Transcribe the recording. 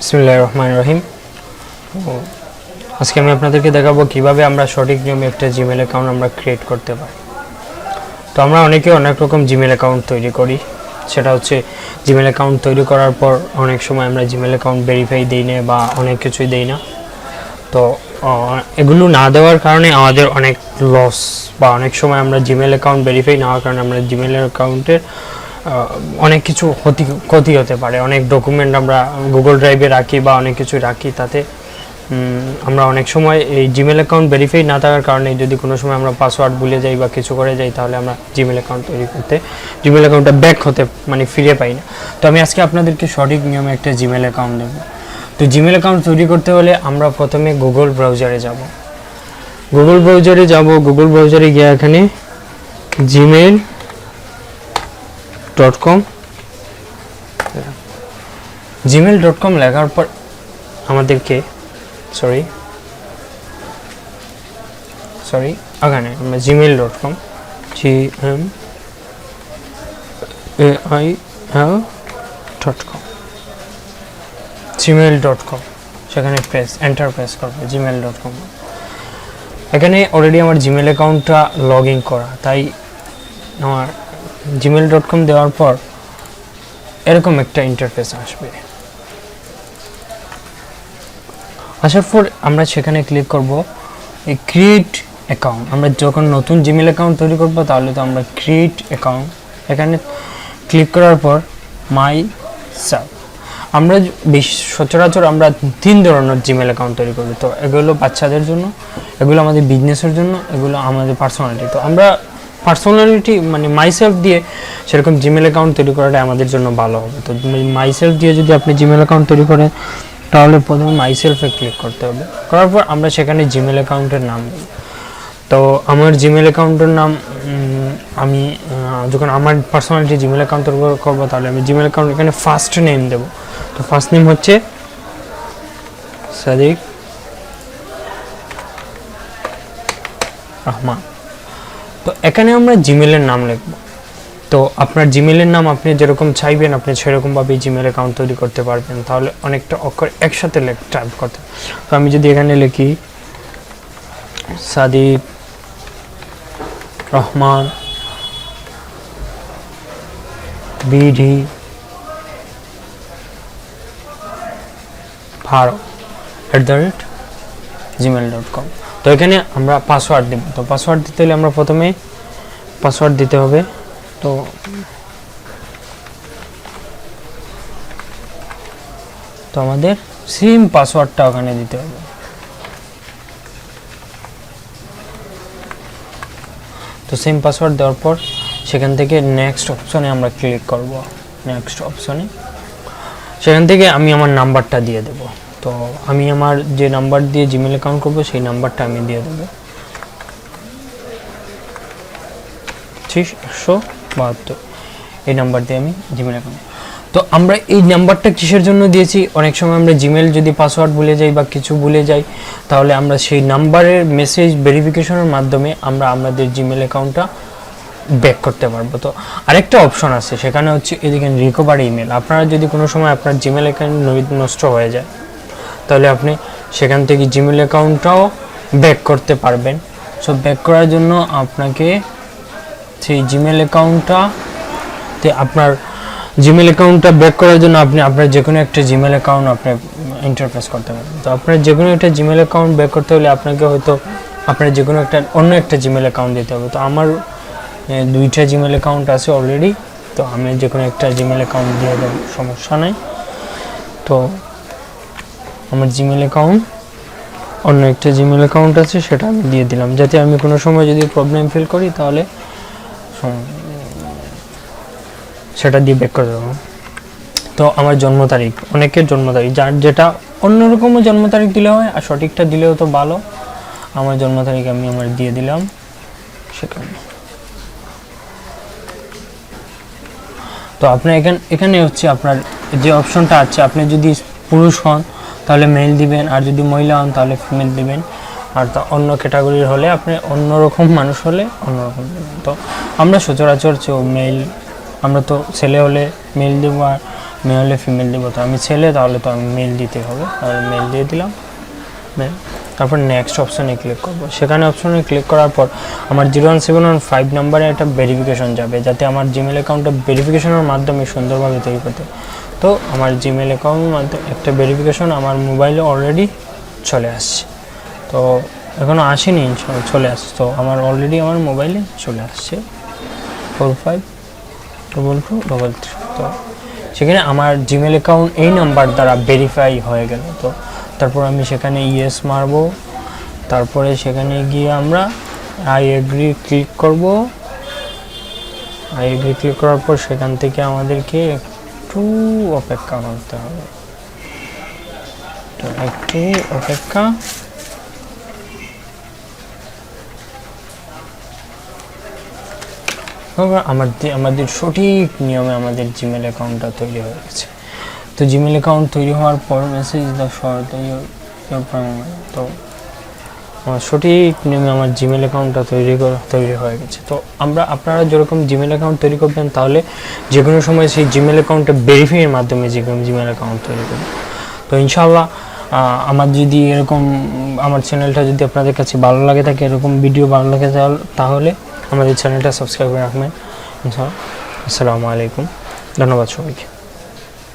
বিসমিল্লাহির রহমানির রহিম। আজকে আমি আপনাদেরকে দেখাবো কিভাবে আমরা সঠিক নিয়মে একটা জিমেল অ্যাকাউন্ট আমরা ক্রিয়েট করতে পারি। তো আমরা অনেকে অনেক রকম জিমেল অ্যাকাউন্ট তৈরি করি। সেটা হচ্ছে জিমেল অ্যাকাউন্ট তৈরি করার পর অনেক সময় আমরা জিমেল অ্যাকাউন্ট ভেরিফাই দিই না বা অনেক কিছুই দিই না। তো এগুলো না দেওয়ার কারণে আমাদের অনেক লস, বা অনেক সময় আমরা জিমেল অ্যাকাউন্ট ভেরিফাই না হওয়ার কারণে আমরা জিমেল অ্যাকাউন্টের অনেক কিছু ক্ষতি হতে পারে। অনেক ডকুমেন্ট আমরা গুগল ড্রাইভে রাখি বা অনেক কিছু রাখি, তাতে আমরা অনেক সময় এই জিমেল অ্যাকাউন্ট ভেরিফাই না থাকার কারণে যদি কোনো সময় আমরা পাসওয়ার্ড ভুলে যাই বা কিছু করে যাই, তাহলে আমরা জিমেল অ্যাকাউন্ট তৈরি করতে জিমেল অ্যাকাউন্টটা ব্যাক হতে ফিরে পাই না। তো আমি আজকে আপনাদেরকে সঠিক নিয়মে একটা জিমেল অ্যাকাউন্ট দেবো। তো জিমেল অ্যাকাউন্ট তৈরি করতে হলে আমরা প্রথমে গুগল ব্রাউজারে যাব। গুগল ব্রাউজারে গিয়ে এখানে gmail.com লেখার পর আমাদেরকে এখানে আমরা gmail.com gmail.com সেখানে এন্টার প্রেস করবো gmail.com। এখানে অলরেডি আমার জিমেল অ্যাকাউন্টটা লগ ইন করা, তাই আমার gmail.com দেওয়ার পর এরকম একটা ইন্টারফেস আসবে। আসার পর আমরা সেখানে ক্লিক করব এই ক্রিয়েট অ্যাকাউন্ট। আমরা যখন নতুন জিমেল অ্যাকাউন্ট তৈরি করব তাহলে তো আমরা ক্রিয়েট অ্যাকাউন্ট এখানে ক্লিক করার পর মাই সেলফ। আমরা সচরাচর আমরা 3 ধরনের জিমেল অ্যাকাউন্ট তৈরি করি। তো এগুলো বাচ্চাদের জন্য, এগুলো আমাদের বিজনেসের জন্য, এগুলো আমাদের পার্সোনালিটি। তো আমরা পার্সোনালিটি মানে মাইসেলফ দিয়ে সেরকম জিমেল অ্যাকাউন্ট তৈরি করাটা আমাদের জন্য ভালো হবে। তো মাইসেলফ দিয়ে যদি আপনি জিমেল অ্যাকাউন্ট তৈরি করেন তাহলে প্রথমে মাইসেলফে ক্লিক করতে হবে। করার পর আমরা সেখানে জিমেল অ্যাকাউন্টের নাম দেব। তো আমার জিমেল অ্যাকাউন্টের নাম আমি যখন আমার পার্সোনালিটি জিমেল অ্যাকাউন্ট তৈরি করবো তাহলে আমি জিমেল অ্যাকাউন্ট এখানে ফার্স্ট নেম দেবো। তো ফার্স্ট নেম হচ্ছে সাদিক রহমান। তো এখানে আমরা জিমেলের নাম লিখব। তো আপনার জিমেলের নাম আপনি যেরকম চাইবেন আপনি সেরকমভাবে জিমেল অ্যাকাউন্ট তৈরি করতে পারবেন, তাহলে অনেকটা অক্ষর একসাথে টাইপ করতে। তো আমি যদি এখানে লিখি সাদিক রহমান বিডি ভারত @gmail.com। তো এখানে আমরা পাসওয়ার্ড দেব। তো পাসওয়ার্ড দিতে হলে আমরা প্রথমে পাসওয়ার্ড দিতে হবে। তো আমাদের সেম পাসওয়ার্ডটা ওখানে দিতে হবে। তো সেম পাসওয়ার্ড দেওয়ার পর সেখান থেকে নেক্সট অপশনে আমরা ক্লিক করব। নেক্সট অপশনে সেখান থেকে আমি আমার নাম্বারটা দিয়ে দেব। তো আমি আমার যে নাম্বার দিয়ে জিমেল অ্যাকাউন্ট করব সেই নাম্বারটা আমি দিয়ে দেবো 172। এই নাম্বার দিয়ে আমি জিমেল অ্যাকাউন্ট। তো আমরা এই নাম্বারটা কিসের জন্য দিয়েছি, অনেক সময় আমরা জিমেল যদি পাসওয়ার্ড ভুলে যাই বা কিছু ভুলে যাই তাহলে আমরা সেই নাম্বারের মেসেজ ভেরিফিকেশনের মাধ্যমে আমরা আমাদের জিমেল অ্যাকাউন্টটা ব্যাক করতে পারবো। তো আরেকটা অপশন আছে, সেখানে হচ্ছে এদিকে রিকভার ইমেল। আপনারা যদি কোনো সময় আপনার জিমেল অ্যাকাউন্ট নষ্ট হয়ে যায় তাহলে আপনি সেখান থেকে জিমেল অ্যাকাউন্টটাও ব্যাক করতে পারবেন। সো ব্যাক করার জন্য আপনাকে সেই জিমেল অ্যাকাউন্টটা ব্যাক করার জন্য আপনি আপনার যে কোনো একটা জিমেল অ্যাকাউন্ট আপনি ইন্টারফেস করতে পারবেন। তো আপনার যে কোনো একটা জিমেল অ্যাকাউন্ট ব্যাক করতে হলে আপনাকে হয়তো আপনার যে কোনো একটা অন্য একটা জিমেল অ্যাকাউন্ট দিতে হবে। তো আমার 2টা জিমেল অ্যাকাউন্ট আছে অলরেডি, তো আমি যে কোনো একটা জিমেল অ্যাকাউন্ট দিয়ে দেবো, সমস্যা নেই। তো আমার জিমেল অ্যাকাউন্ট অন্য একটা জিমেল অ্যাকাউন্ট আছে, সেটা আমি দিয়ে দিলাম, যাতে আমি কোনো সময় যদি প্রবলেম ফিল করি তাহলে সেটা দিয়ে ব্যাক করে দেবো। তো আমার জন্ম তারিখ, অনেকের জন্ম তারিখ যার যেটা অন্যরকমও জন্ম তারিখ দিলে হয়, আর সঠিকটা দিলেও তো ভালো। আমার জন্ম তারিখ আমি আমার দিয়ে দিলাম সেখানে। তো আপনার এখানে হচ্ছে আপনার যে অপশনটা আছে, আপনি যদি পুরুষ হন তাহলে মেল দিবেন, আর যদি মহিলা হন তাহলে ফিমেল দিবেন। আর তা অন্য ক্যাটাগরির হলে আপনি অন্যরকম মানুষ হলে অন্যরকম দেবেন। তো আমরা সচরাচর মেল, আমরা তো ছেলে হলে মেল দেবো আর মেয়ে হলে ফিমেল দেবো। তো আমি ছেলে, তাহলে তো আমি মেল দিতে হবে, আর মেল দিয়ে দিলাম মেল। তারপর নেক্সট অপশানে ক্লিক করবো। সেখানে অপশানে ক্লিক করার পর আমার 01715 নাম্বারে একটা ভেরিফিকেশন যাবে, যাতে আমার জিমেল অ্যাকাউন্টটা ভেরিফিকেশনের মাধ্যমে সুন্দরভাবে তৈরি করতে। তো আমার জিমেল অ্যাকাউন্টের মাধ্যমে একটা ভেরিফিকেশন আমার মোবাইলে অলরেডি চলে আসছে। তো এখনও আসেনি, চলে আসছে। তো আমার অলরেডি আমার মোবাইলে চলে আসছে 452233। তো সেখানে আমার জিমেল অ্যাকাউন্ট এই নাম্বার দ্বারা ভেরিফাই হয়ে গেল। তো তারপর আমি সেখানে ইয়েস মারবো। তারপরে সেখানে গিয়ে আমরা আই এগ্রি ক্লিক করব। আই এগ্রি ক্লিক করার পর সেখান থেকে আমাদেরকে একটু অপেক্ষা করতে হবে। তো একটু অপেক্ষা। আমাদের সঠিক নিয়মে আমাদের জিমেল অ্যাকাউন্টটা তৈরি হয়ে গেছে। তো জিমেল অ্যাকাউন্ট তৈরি হওয়ার পর মেসেজ দ্য শর্ট। তো আমার সঠিক নিয়মে আমার জিমেল অ্যাকাউন্টটা তৈরি হয়ে গেছে। তো আপনারা যেরকম জিমেল অ্যাকাউন্ট তৈরি করবেন, তাহলে যে কোনো সময় সেই জিমেল অ্যাকাউন্টটা ভেরিফাইয়ের মাধ্যমে যে কোনো জিমেল অ্যাকাউন্ট তৈরি করবেন। তো ইনশাআল্লাহ আমার যদি এরকম আমার চ্যানেলটা যদি আপনাদের কাছে ভালো লাগে থাকে, এরকম ভিডিও ভালো লাগে তাহলে আমাদের চ্যানেলটা সাবস্ক্রাইব করে রাখবেন। আসসালামু আলাইকুম, ধন্যবাদ সবাইকে।